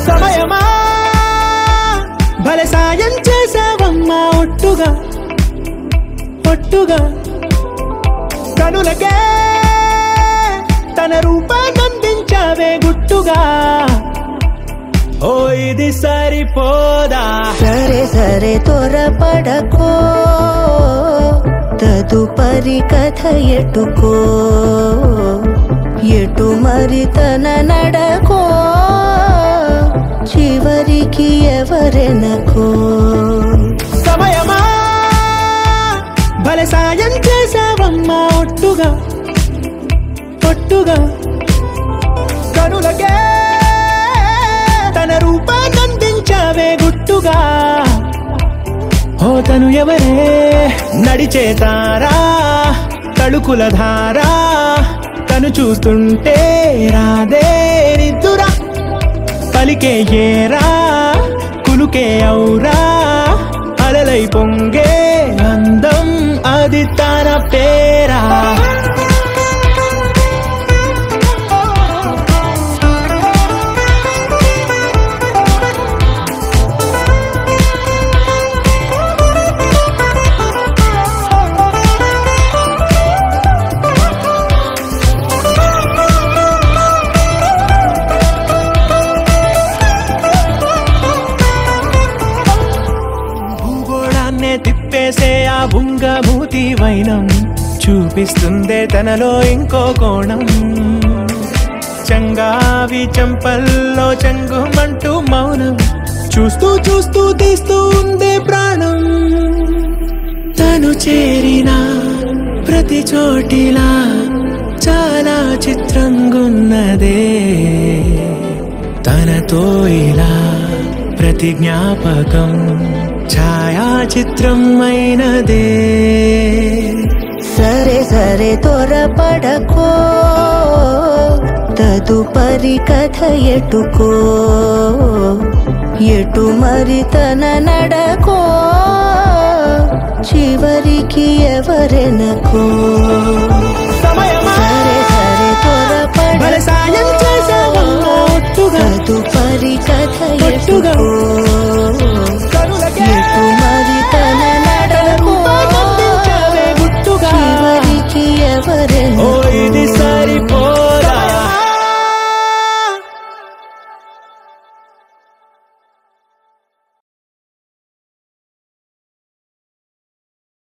సమయమా భలే సాయం చేసావమ్మా ఒట్టుగా ఒట్టుగా కనులకే తన రూపాన్నందించావే గుట్టుగా ఓ ఇది సరిపోదా సరే సరే త్వరపడకో తదుపరి కథ ఎటుకో ఎటు మరి తన నడకో చివరికి ఎవరెనకో సమయమా భలే సాయం చేసావమ్మా ఒట్టుగా ఒట్టుగా కనులకే తన రూపాన్నందించావే గుట్టుగా ఓ తను ఎవరే నడిచే తారా తళుకుల ధారా తను చూస్తుంటే రాదే నిద్దురా పలికే ఏరా కులుకే ఔరా అలలై పొంగే అందం అది తన పేరా తిప్పేసే ఆ బుంగమూతి వైనం చూపిస్తుందే తనలో ఇంకో కోణం చంగావి చంపల్లో చంగుమంటూ మౌనం చూస్తూ చూస్తూ తీస్తూ ఉందే ప్రాణం తను చేరిన ప్రతి చోటిలా చాలా చిత్రంగున్నదే తనతో ఇలా ప్రతి జ్ఞాపకం ఛాయాచిత్రం అయినదే సరే సరే త్వరపడకో తదుపరి కథ ఎటుకో ఎటు మరి తన నడకో చివరికి ఎవరెనకో సరే సరే త్వరపడకో తదుపరి కథ ఎటుకో